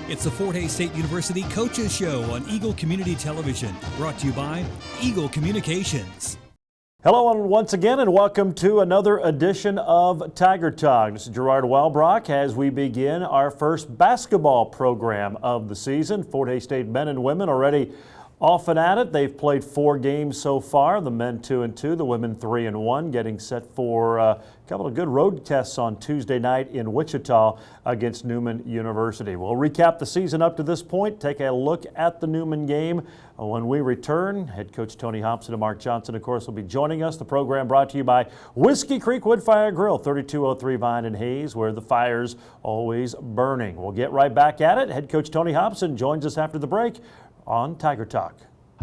It's the Fort Hays State University Coaches Show on Eagle Community Television, brought to you by Eagle Communications. Hello and once again, and welcome to another edition of Tiger Talk. This is Gerard Welbrock as we begin our first basketball program of the season. Fort Hays State men and women already off and at it. They've played 4 games so far, the men 2-2, the women 3-1, getting set for a couple of good road tests on Tuesday night in Wichita against Newman University. We'll recap the season up to this point, take a look at the Newman game. When we return, head coach Tony Hobson and Mark Johnson, of course, will be joining us. The program brought to you by Whiskey Creek Wood Fire Grill, 3203 Vine and Hayes, where the fire's always burning. We'll get right back at it. Head coach Tony Hobson joins us after the break on Tiger Talk.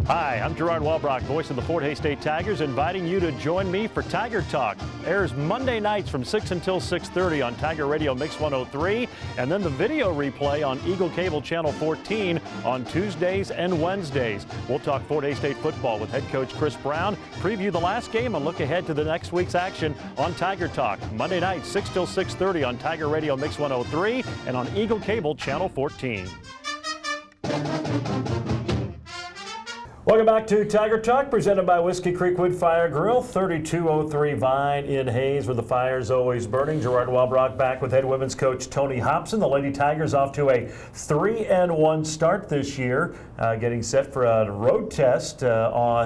Hi, I'm Gerard Welbrock, voice of the Fort Hays State Tigers, inviting you to join me for Tiger Talk. Airs Monday nights from 6 until 6:30 on Tiger Radio Mix 103, and then the video replay on Eagle Cable Channel 14 on Tuesdays and Wednesdays. We'll talk Fort Hays State football with head coach Chris Brown, preview the last game, and look ahead to the next week's action on Tiger Talk. Monday night, 6 till 6:30 on Tiger Radio Mix 103 and on Eagle Cable Channel 14. Welcome back to Tiger Talk, presented by Whiskey Creek Wood Fire Grill, 3203 Vine in Hayes, where the fire's always burning. Gerard Welbrock back with head women's coach Tony Hobson. The Lady Tigers off to a 3-1 start this year, getting set for a road test,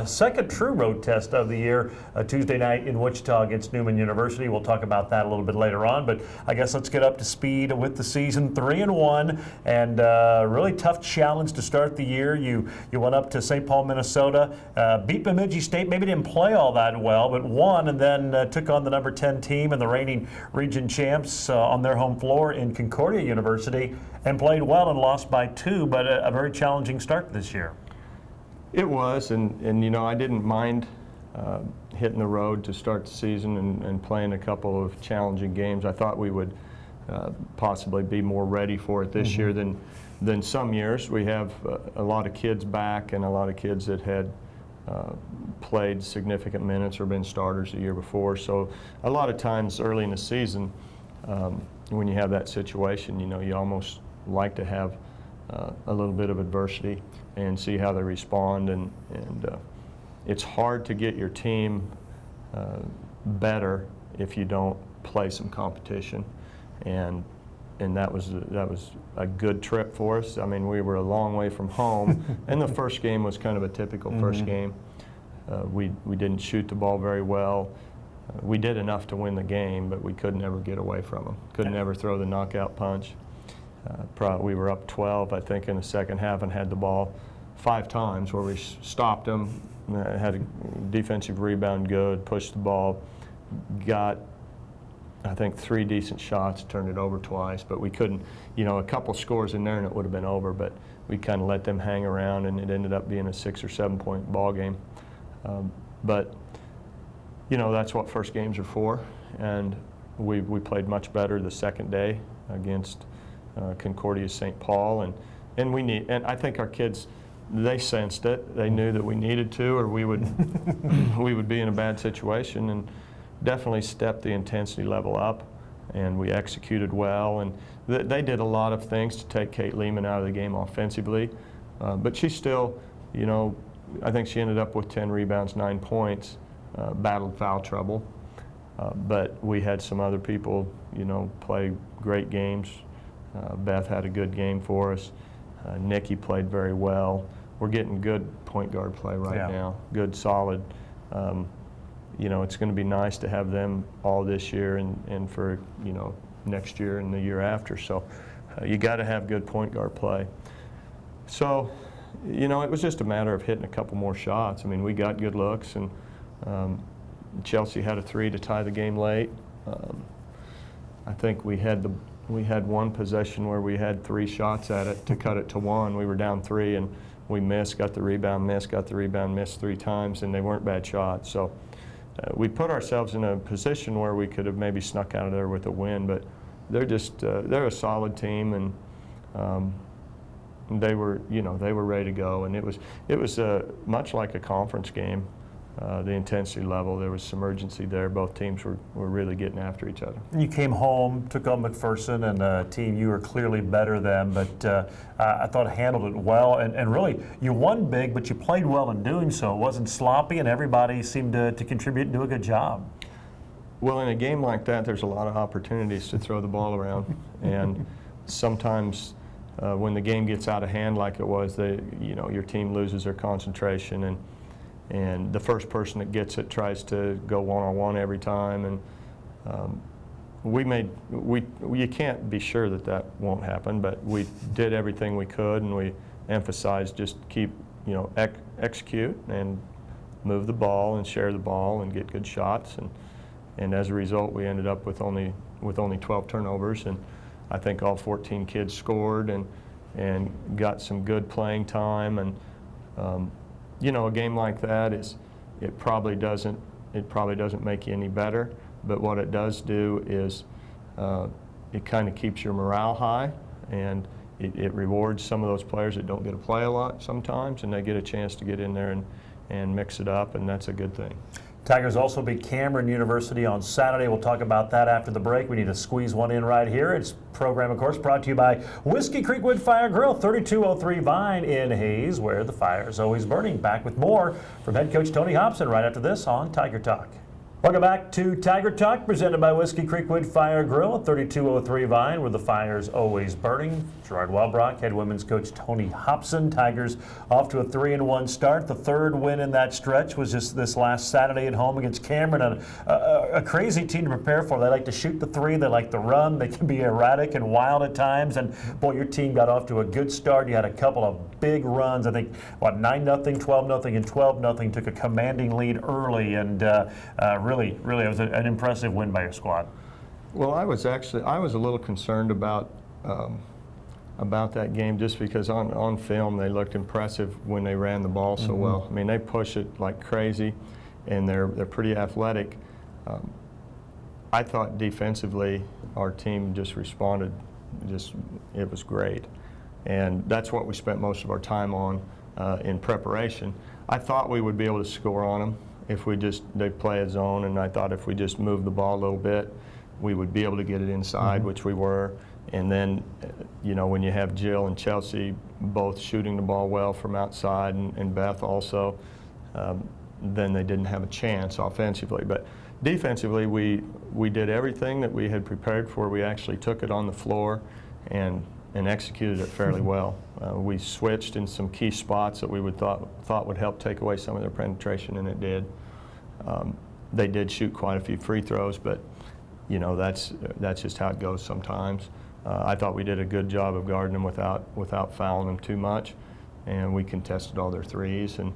second true road test of the year, Tuesday night in Wichita against Newman University. We'll talk about that a little bit later on, but I guess let's get up to speed with the season. 3-1, and really tough challenge to start the year. You went up to St. Paul, Minnesota, beat Bemidji State, maybe didn't play all that well, but won, and then took on the number 10 team and the reigning region champs on their home floor in Concordia University, and played well and lost by 2, but a very challenging start this year. It was, and you know, I didn't mind hitting the road to start the season and playing a couple of challenging games. I thought we would possibly be more ready for it this year than some years. We have a lot of kids back and a lot of kids that had played significant minutes or been starters the year before. So a lot of times early in the season, when you have that situation, you know, you almost like to have a little bit of adversity and see how they respond. And it's hard to get your team better if you don't play some competition. And that was a good trip for us. I mean, we were a long way from home, and the first game was kind of a typical first game. We didn't shoot the ball very well. We did enough to win the game, but we couldn't ever get away from them. Couldn't ever throw the knockout punch. We were up 12, I think, in the second half, and had the ball 5 times where we stopped them, had a defensive rebound good, pushed the ball, got I think 3 decent shots, turned it over twice, but we couldn't, you know, a couple scores in there and it would have been over, but we kind of let them hang around, and it ended up being a 6 or 7 point ball game. But, you know, that's what first games are for, and we played much better the second day against Concordia St. Paul, and I think our kids, they sensed it. They knew that we needed to, or we would we would be in a bad situation, and definitely stepped the intensity level up, and we executed well. And they did a lot of things to take Kate Lehman out of the game offensively, but she still, you know, I think she ended up with 10 rebounds, 9 points, battled foul trouble. But we had some other people, you know, play great games. Beth had a good game for us. Nikki played very well. We're getting good point guard play right now, good, solid. You know, it's going to be nice to have them all this year and for, you know, next year and the year after. So you got to have good point guard play. So, you know, it was just a matter of hitting a couple more shots. I mean, we got good looks, and Chelsea had a 3 to tie the game late. I think we had one possession where we had 3 shots at it to cut it to 1. We were down 3, and we missed, got the rebound, missed, got the rebound, missed 3 times, and they weren't bad shots. So we put ourselves in a position where we could have maybe snuck out of there with a win, but they're just they're a solid team, and they were, you know, they were ready to go, and it was much like a conference game. the intensity level. There was some urgency there. Both teams were really getting after each other. You came home, took on McPherson, and a team you were clearly better than, but I thought handled it well. And really, you won big, but you played well in doing so. It wasn't sloppy, and everybody seemed to contribute and do a good job. Well, in a game like that, there's a lot of opportunities to throw the ball around, and sometimes when the game gets out of hand like it was, your team loses their concentration, and the first person that gets it tries to go one-on-one every time, and you can't be sure that won't happen, but we did everything we could, and we emphasized just keep, execute and move the ball and share the ball and get good shots, and as a result, we ended up with only 12 turnovers, and I think all 14 kids scored and got some good playing time, and a game like that it probably doesn't make you any better, but what it does do is it kind of keeps your morale high, and it rewards some of those players that don't get to play a lot sometimes, and they get a chance to get in there and mix it up, and that's a good thing. Tigers also beat Cameron University on Saturday. We'll talk about that after the break. We need to squeeze one in right here. It's program, of course, brought to you by Whiskey Creek Wood Fire Grill, 3203 Vine in Hayes, where the fire is always burning. Back with more from head coach Tony Hobson right after this on Tiger Talk. Welcome back to Tiger Talk, presented by Whiskey Creek Wood Fire Grill at 3203 Vine, where the fire's always burning. Gerard Welbrock, head women's coach Tony Hobson. Tigers off to a 3-1 start. The third win in that stretch was just this last Saturday at home against Cameron. A crazy team to prepare for. They like to shoot the three. They like to run. They can be erratic and wild at times. And boy, your team got off to a good start. You had a couple of big runs. I think, 9-0, 12-0, and 12-0. Took a commanding lead early, and really, it was an impressive win by your squad. Well, I was a little concerned about that game just because on film they looked impressive when they ran the ball so well. I mean, they push it like crazy, and they're pretty athletic. I thought defensively our team just responded. It was great, and that's what we spent most of our time on in preparation. I thought we would be able to score on them if they play a zone, and I thought if we just moved the ball a little bit, we would be able to get it inside, which we were. And then, when you have Jill and Chelsea both shooting the ball well from outside, and Beth also, then they didn't have a chance offensively. But defensively, we did everything that we had prepared for. We actually took it on the floor and executed it fairly well. We switched in some key spots that we thought would help take away some of their penetration, and it did. They did shoot quite a few free throws, but that's just how it goes sometimes. I thought we did a good job of guarding them without fouling them too much, and we contested all their threes, and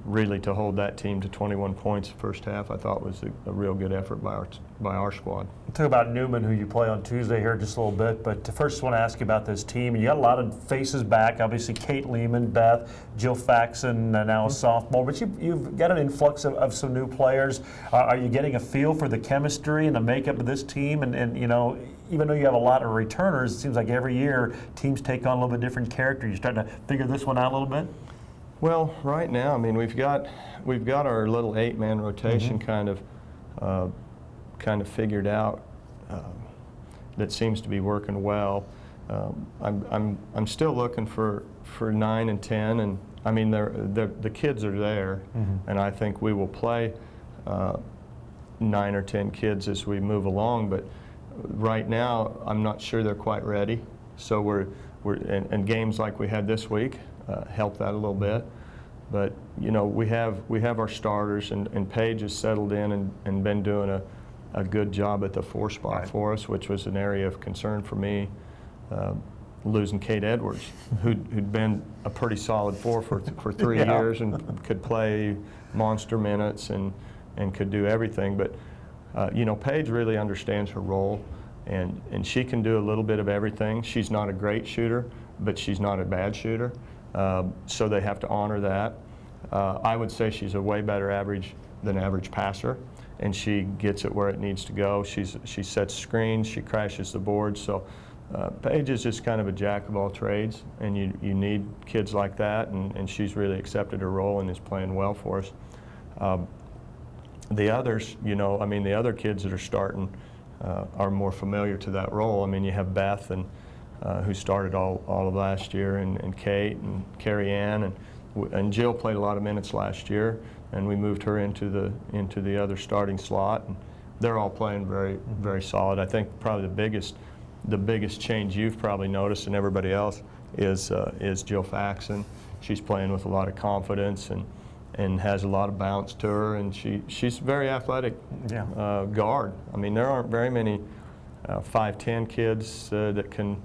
really to hold that team to 21 points the first half, I thought was a real good effort by our squad. We'll talk about Newman, who you play on Tuesday here just a little bit, but first I want to ask you about this team. You got a lot of faces back, obviously Kate Lehman, Beth, Jill Faxon, now a sophomore, but you've got an influx of some new players. Are you getting a feel for the chemistry and the makeup of this team? And even though you have a lot of returners, it seems like every year teams take on a little bit different character. You're starting to figure this one out a little bit? Well, right now, I mean, we've got our little 8-man rotation kind of figured out. That seems to be working well. I'm still looking for 9 and 10, and I mean the kids are there, and I think we will play 9 or 10 kids as we move along. But right now, I'm not sure they're quite ready. So we're games like we had this week help that a little bit. But we have our starters, and Paige has settled in and been doing a good job at the 4 spot for us, which was an area of concern for me. Losing Kate Edwards, who'd been a pretty solid 4 for 3 years and could play monster minutes and could do everything. But Paige really understands her role, and she can do a little bit of everything. She's not a great shooter, but she's not a bad shooter. So they have to honor that. I would say she's a way better average passer, and she gets it where it needs to go. She sets screens, she crashes the board. So Paige is just kind of a jack of all trades, and you need kids like that, and she's really accepted her role and is playing well for us. The others, you know, I mean, the other kids that are starting are more familiar to that role. I mean, you have Beth, and who started all of last year, and Kate and Carrie Ann, and Jill played a lot of minutes last year, and we moved her into the other starting slot. And they're all playing very, very solid. I think probably the biggest change you've probably noticed, and everybody else, is Jill Faxon. She's playing with a lot of confidence and has a lot of bounce to her, and she's very athletic guard. I mean, there aren't very many 5'10" kids that can,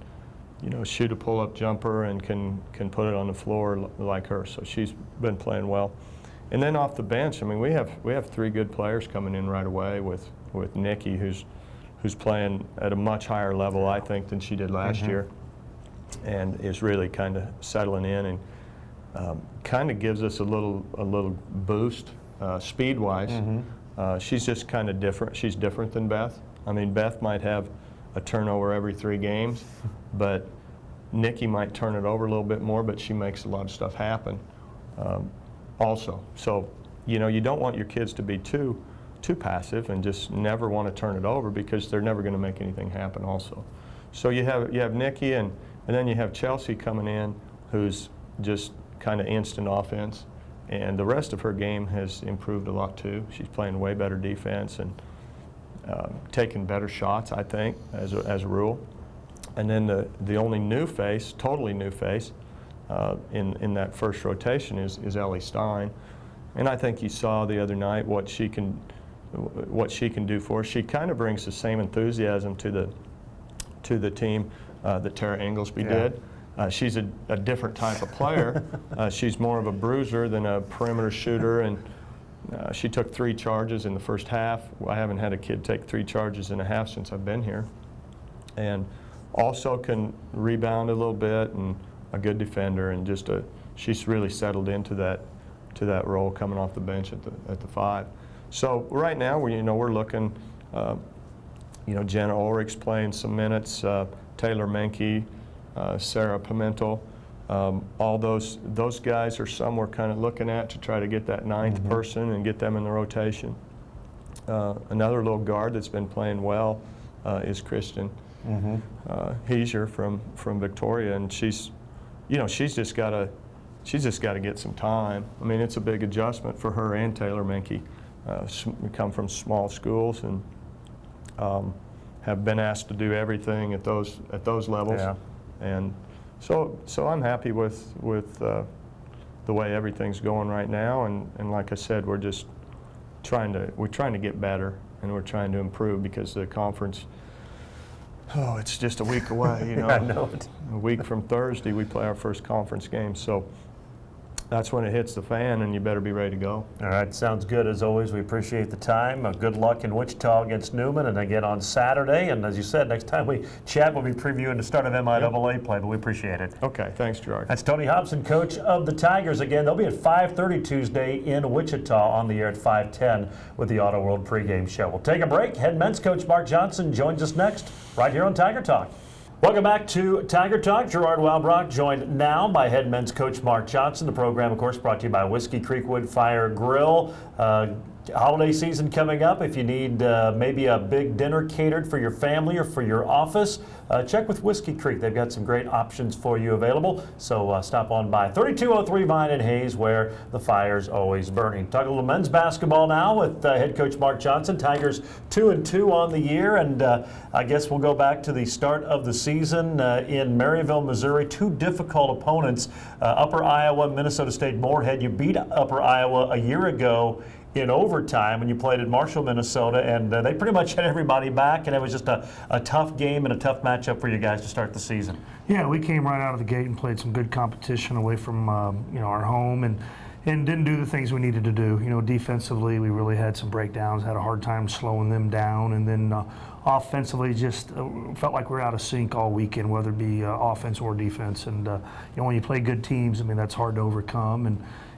you know, shoot a pull-up jumper and can put it on the floor like her. So she's been playing well. And then off the bench, I mean, we have 3 good players coming in right away with Nikki, who's playing at a much higher level, I think, than she did last year, and is really kind of settling in, and kind of gives us a little boost speed-wise. She's just kind of different. She's different than Beth. I mean, Beth might have a turnover every 3 games, but Nikki might turn it over a little bit more, but she makes a lot of stuff happen also. So, you know, you don't want your kids to be too passive and just never want to turn it over, because they're never going to make anything happen also. So you have Nikki, and then you have Chelsea coming in, who's just kind of instant offense, and the rest of her game has improved a lot too. She's playing way better defense and taking better shots, I think, as a rule. And then the only new face, totally new face, in that first rotation is Ellie Stein, and I think you saw the other night what she can do for us. She kind of brings the same enthusiasm to the team that Tara Inglesby did. She's a different type of player. She's more of a bruiser than a perimeter shooter, and she took 3 charges in the first half. I haven't had a kid take 3 charges in a half since I've been here. And also can rebound a little bit, and a good defender, and she's really settled into that role coming off the bench at the 5. So right now we're looking, Jenna Ulrich's playing some minutes, Taylor Menke, Sarah Pimentel, all those guys are some we're kind of looking at to try to get that 9th person and get them in the rotation. Another little guard that's been playing well is Kristen Heiser from Victoria, and she's just got to get some time. I mean, it's a big adjustment for her and Taylor Menke. We come from small schools and have been asked to do everything at those levels. Yeah. And so I'm happy with the way everything's going right now. And like I said, we're trying to get better, and we're trying to improve, because the conference, it's just a week away, you know. I know it. A week from Thursday, we play our first conference game. So that's when it hits the fan, and you better be ready to go. All right, sounds good. As always, we appreciate the time. Good luck in Wichita against Newman, and again on Saturday. And as you said, next time we chat, we'll be previewing the start of MIAA play, but we appreciate it. Okay, thanks, Gerard. That's Tony Hobson, coach of the Tigers. Again, they'll be at 5:30 Tuesday in Wichita, on the air at 5:10 with the Auto World pregame show. We'll take a break. Head men's coach Mark Johnson joins us next, right here on Tiger Talk. Welcome back to Tiger Talk. Gerard Walbrock joined now by head men's coach Mark Johnson. The program, of course, brought to you by Whiskey Creek Wood Fire Grill. Holiday season coming up. If you need maybe a big dinner catered for your family or for your office, check with Whiskey Creek. They've got some great options for you available. So stop on by 3203 Vine and Hayes, where the fire's always burning. Talk a little men's basketball now with head coach Mark Johnson. Tigers 2-2 on the year, and I guess we'll go back to the start of the season in Maryville, Missouri. 2 difficult opponents, Upper Iowa, Minnesota State Moorhead. You beat Upper Iowa a year ago in overtime when you played at Marshall, Minnesota, and they pretty much had everybody back, and it was just a tough game and a tough matchup for you guys to start the season. Yeah, we came right out of the gate and played some good competition away from our home, and didn't do the things we needed to do. Defensively, we really had some breakdowns, had a hard time slowing them down, and then offensively just felt like we were out of sync all weekend, whether it be offense or defense. And when you play good teams, I mean, that's hard to overcome.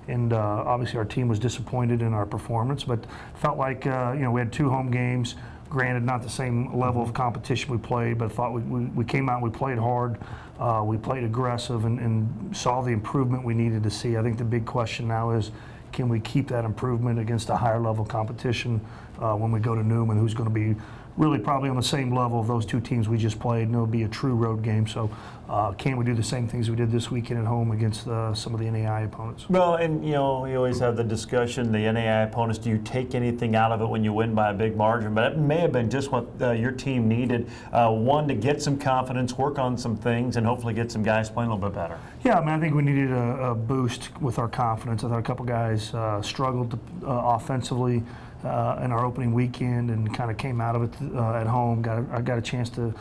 And obviously our team was disappointed in our performance, but felt like we had 2 home games. Granted, not the same level of competition we played, but I thought we came out and we played hard. We played aggressive and saw the improvement we needed to see. I think the big question now is, can we keep that improvement against a higher level competition when we go to Newman, who's going to be really probably on the same level of those two teams we just played, and it'll be a true road game. So can we do the same things we did this weekend at home against some of the NAI opponents? Well, and you always have the discussion, the NAI opponents, do you take anything out of it when you win by a big margin? But it may have been just what your team needed, one, to get some confidence, work on some things, and hopefully get some guys playing a little bit better. Yeah, I mean, I think we needed a boost with our confidence. I thought a couple guys struggled offensively in our opening weekend and kind of came out of it at home. I got a chance to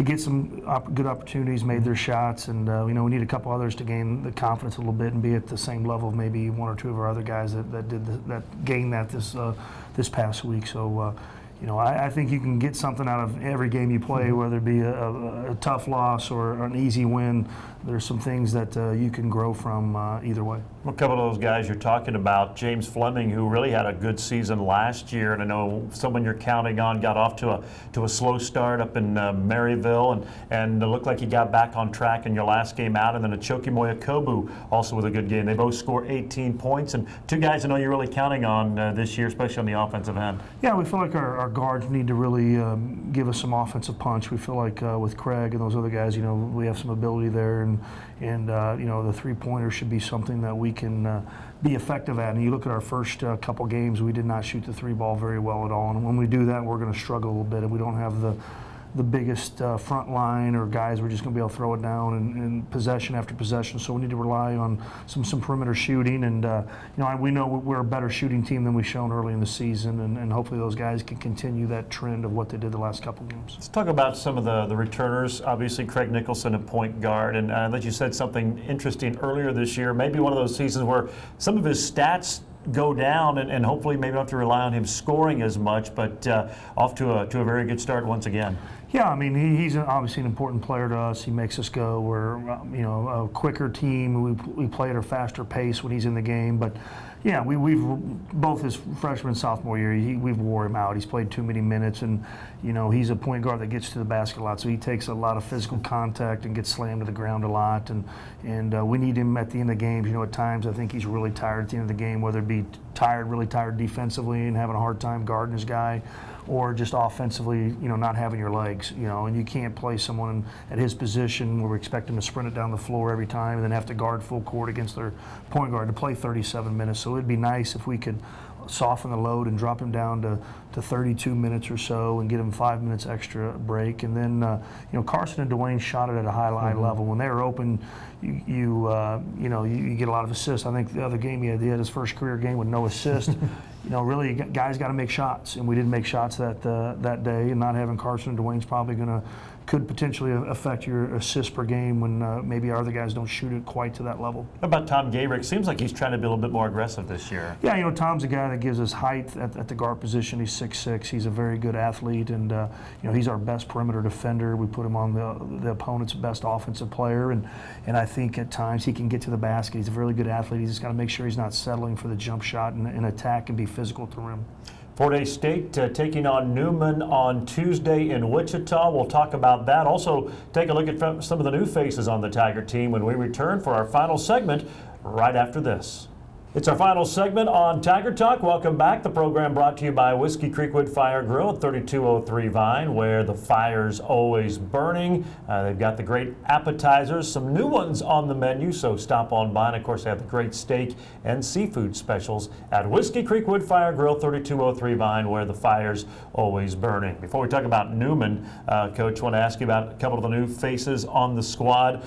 get some good opportunities, made their shots, and we need a couple others to gain the confidence a little bit and be at the same level of maybe one or two of our other guys that gained that this past week. So I think you can get something out of every game you play, whether it be a tough loss or an easy win. There's some things that you can grow from either way. A couple of those guys you're talking about, James Fleming, who really had a good season last year, and I know someone you're counting on got off to a slow start up in Maryville, and it looked like he got back on track in your last game out, and then Achokimoya Kobu also with a good game. They both scored 18 points, and two guys I know you're really counting on this year, especially on the offensive end. Yeah, we feel like our guards need to really give us some offensive punch. We feel like with Craig and those other guys, we have some ability there, and the three-pointer should be something that we can be effective at. And you look at our first couple games, we did not shoot the three ball very well at all. And when we do that, we're going to struggle a little bit. And we don't have the biggest front line or guys we're just going to be able to throw it down and possession after possession. So we need to rely on some perimeter shooting. And we know we're a better shooting team than we've shown early in the season, and hopefully those guys can continue that trend of what they did the last couple games. Let's talk about some of the returners. Obviously, Craig Nicholson at point guard, and I thought you said something interesting earlier this year. Maybe one of those seasons where some of his stats go down, and hopefully maybe don't have to rely on him scoring as much, but off to a very good start once again. Yeah, I mean, he's obviously an important player to us. He makes us go. We're, a quicker team. We play at a faster pace when he's in the game. But, yeah, we've both his freshman and sophomore year, we've wore him out. He's played too many minutes, and, he's a point guard that gets to the basket a lot. So he takes a lot of physical contact and gets slammed to the ground a lot. And we need him at the end of the games. At times I think he's really tired at the end of the game, whether it be really tired defensively and having a hard time guarding his guy, or just offensively, not having your legs, and you can't play someone at his position where we expect him to sprint it down the floor every time and then have to guard full court against their point guard to play 37 minutes. So it'd be nice if we could soften the load and drop him down to 32 minutes or so and get him 5 minutes extra break. And then, Carson and Dwayne shot it at a high level. When they were open, you get a lot of assists. I think the other game he had his first career game with no assist. Really, guys got to make shots, and we didn't make shots that day. And not having Carson and Dwayne's probably could potentially affect your assists per game when maybe our other guys don't shoot it quite to that level. How about Tom Gabrick? Seems like he's trying to be a little bit more aggressive this year. Yeah, Tom's a guy that gives us height at the guard position. He's 6'6". He's a very good athlete, and he's our best perimeter defender. We put him on the opponent's best offensive player, and I think at times he can get to the basket. He's a really good athlete. He's just got to make sure he's not settling for the jump shot and attack and be physical at the rim. Fort Hays State taking on Newman on Tuesday in Wichita. We'll talk about that. Also, take a look at some of the new faces on the Tiger team when we return for our final segment right after this. It's our final segment on Tiger Talk. Welcome back. The program brought to you by Whiskey Creek Wood Fire Grill at 3203 Vine, where the fire's always burning. They've got the great appetizers, some new ones on the menu, so stop on by. And of course, they have the great steak and seafood specials at Whiskey Creek Wood Fire Grill, 3203 Vine, where the fire's always burning. Before we talk about Newman, Coach, I want to ask you about a couple of the new faces on the squad.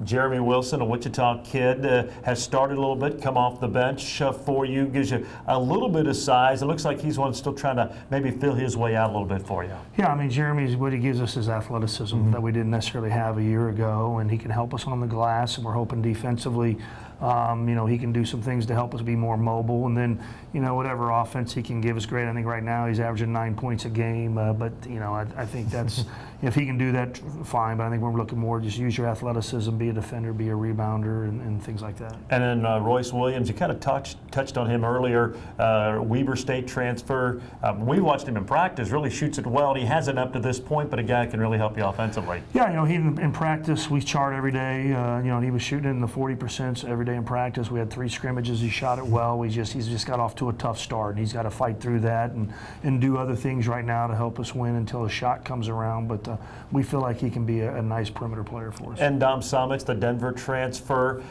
Jeremy Wilson, a Wichita kid, has started a little bit, come off the bench for you, gives you a little bit of size. It looks like he's one still trying to maybe feel his way out a little bit for you. Yeah, I mean, Jeremy's what he gives us is athleticism that we didn't necessarily have a year ago, and he can help us on the glass, and we're hoping defensively he can do some things to help us be more mobile, and then whatever offense he can give is great. I think right now he's averaging 9 points a game, but I think that's if he can do that, fine. But I think we're looking more just use your athleticism, be a defender, be a rebounder, and things like that. And then Royce Williams, you kind of touched on him earlier. Weber State transfer. We watched him in practice. Really shoots it well. He hasn't up to this point, but a guy can really help you offensively. Yeah, he in practice we chart every day. And he was shooting in the 40% every day in practice. We had 3 scrimmages. He shot it well. He's just got off to a tough start, and he's got to fight through that and do other things right now to help us win until a shot comes around. But we feel like he can be a nice perimeter player for us. And Dom Summits, the Denver transfer.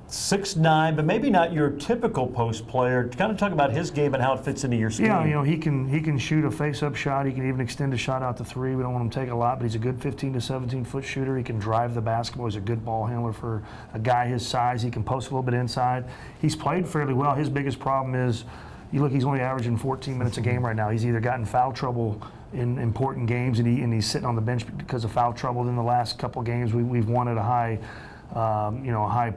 6'9", but maybe not your typical post player. Kind of talk about his game and how it fits into your scheme. Yeah, he can shoot a face-up shot. He can even extend a shot out to 3. We don't want him to take a lot, but he's a good 15 to 17-foot shooter. He can drive the basketball. He's a good ball handler for a guy his size. He can post a little bit inside. He's played fairly well. His biggest problem is, he's only averaging 14 minutes a game right now. He's either gotten foul trouble in important games, and he's sitting on the bench because of foul trouble. In the last couple of games, we've won at a high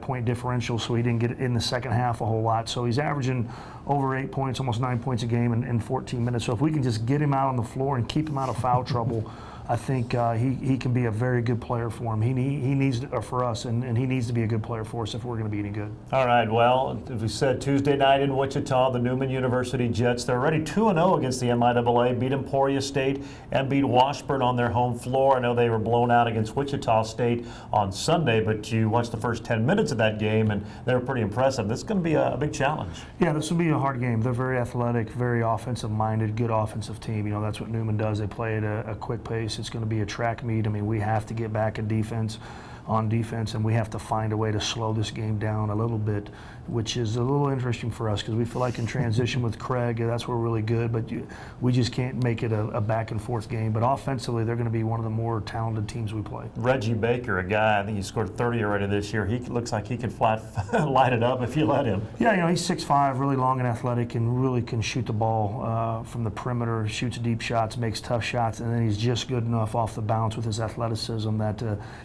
point differential, so he didn't get it in the second half a whole lot. So he's averaging over 8 points, almost 9 points a game in 14 minutes. So if we can just get him out on the floor and keep him out of foul trouble, I think he can be a very good player for him. He needs for us, and he needs to be a good player for us if we're going to be any good. All right. Well, as we said, Tuesday night in Wichita, the Newman University Jets. They're already 2-0 against the MIAA. Beat Emporia State and beat Washburn on their home floor. I know they were blown out against Wichita State on Sunday, but you watched the first 10 minutes of that game, and they were pretty impressive. This is going to be a big challenge. Yeah, this will be a hard game. They're very athletic, very offensive-minded, good offensive team. That's what Newman does. They play at a quick pace. It's going to be a track meet. We have to get back on defense, and we have to find a way to slow this game down a little bit, which is a little interesting for us because we feel like in transition with Craig, that's where we're really good, but we just can't make it a back-and-forth game. But offensively, they're going to be one of the more talented teams we play. Reggie Baker, a guy, I think he scored 30 already this year. He looks like he can light it up if you let him. Yeah, he's 6'5", really long and athletic, and really can shoot the ball from the perimeter, shoots deep shots, makes tough shots, and then he's just good enough off the bounce with his athleticism that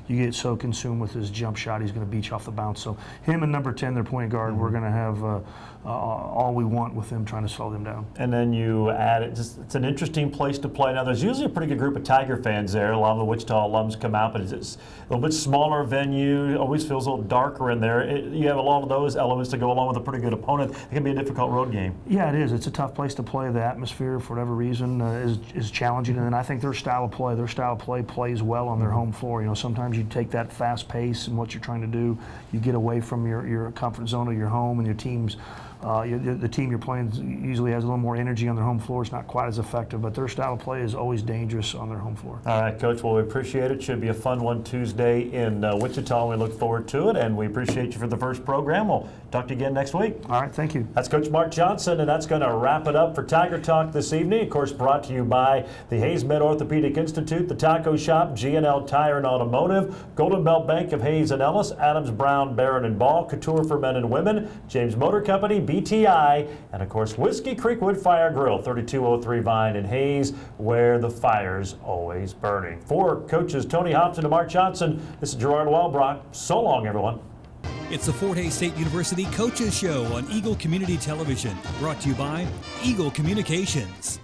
you get so consumed with his jump shot, he's going to beat you off the bounce. So him and number 10, their point guard, we're going to have all we want with them trying to slow them down. And then you add it, it's an interesting place to play. Now, there's usually a pretty good group of Tiger fans there. A lot of the Wichita alums come out, but it's a little bit smaller venue. It always feels a little darker in there. You have a lot of those elements to go along with a pretty good opponent. It can be a difficult road game. Yeah, it is. It's a tough place to play. The atmosphere, for whatever reason, is challenging. And then I think their style of play plays well on their home floor. Sometimes you take that fast pace and what you're trying to do, you get away from your comfort zone of your home, and your team's the team you're playing usually has a little more energy on their home floor. It's not quite as effective, but their style of play is always dangerous on their home floor. All right, Coach. Well, we appreciate it. Should be a fun one Tuesday in Wichita. We look forward to it, and we appreciate you for the first program. We'll talk to you again next week. All right, thank you. That's Coach Mark Johnson, and that's going to wrap it up for Tiger Talk this evening. Of course, brought to you by the Hayes Med Orthopedic Institute, the Taco Shop, G&L Tire and Automotive, Golden Belt Bank of Hayes and Ellis, Adams, Brown, Barron and Ball, Couture for Men and Women, James Motor Company, BTI, and of course, Whiskey Creek Wood Fire Grill, 3203 Vine in Hayes, where the fire's always burning. For coaches Tony Hobson and Mark Johnson, this is Gerard Wellbrock. So long, everyone. It's the Fort Hays State University Coaches Show on Eagle Community Television, brought to you by Eagle Communications.